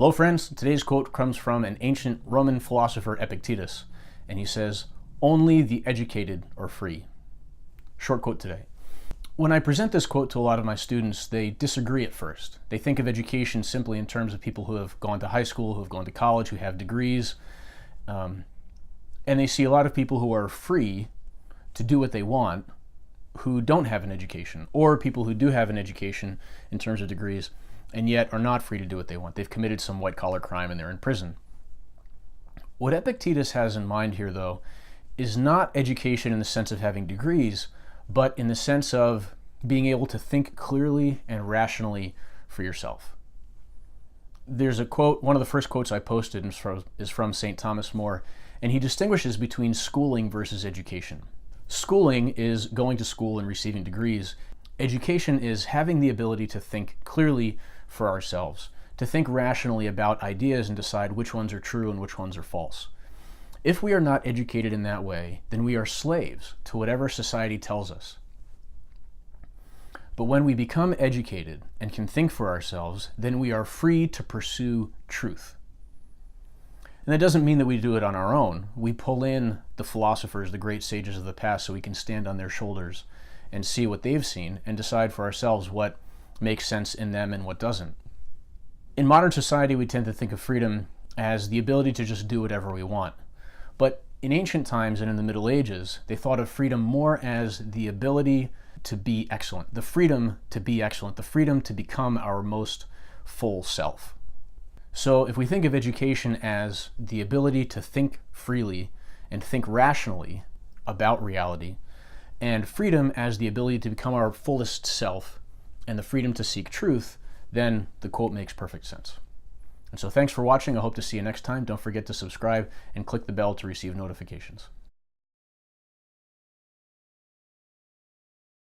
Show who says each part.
Speaker 1: Hello friends, today's quote comes from an ancient Roman philosopher Epictetus, and he says, "Only the educated are free." Short quote today. When I present this quote to a lot of my students, they disagree at first. They think of education simply in terms of people who have gone to high school, who have gone to college, who have degrees, and they see a lot of people who are free to do what they want, who don't have an education, or people who do have an education in terms of degrees, and yet are not free to do what they want. They've committed some white-collar crime and they're in prison. What Epictetus has in mind here, though, is not education in the sense of having degrees, but in the sense of being able to think clearly and rationally for yourself. There's a quote, one of the first quotes I posted is from St. Thomas More, and he distinguishes between schooling versus education. Schooling is going to school and receiving degrees. Education is having the ability to think clearly for ourselves, to think rationally about ideas and decide which ones are true and which ones are false. If we are not educated in that way, then we are slaves to whatever society tells us. But when we become educated and can think for ourselves, then we are free to pursue truth. And that doesn't mean that we do it on our own. We pull in the philosophers, the great sages of the past, so we can stand on their shoulders and see what they've seen and decide for ourselves what makes sense in them and what doesn't. In modern society, we tend to think of freedom as the ability to just do whatever we want. But in ancient times and in the Middle Ages, they thought of freedom more as the ability to be excellent, the freedom to be excellent, the freedom to become our most full self. So if we think of education as the ability to think freely and think rationally about reality, and freedom as the ability to become our fullest self and the freedom to seek truth, then the quote makes perfect sense. And so thanks for watching. I hope to see you next time. Don't forget to subscribe and click the bell to receive notifications.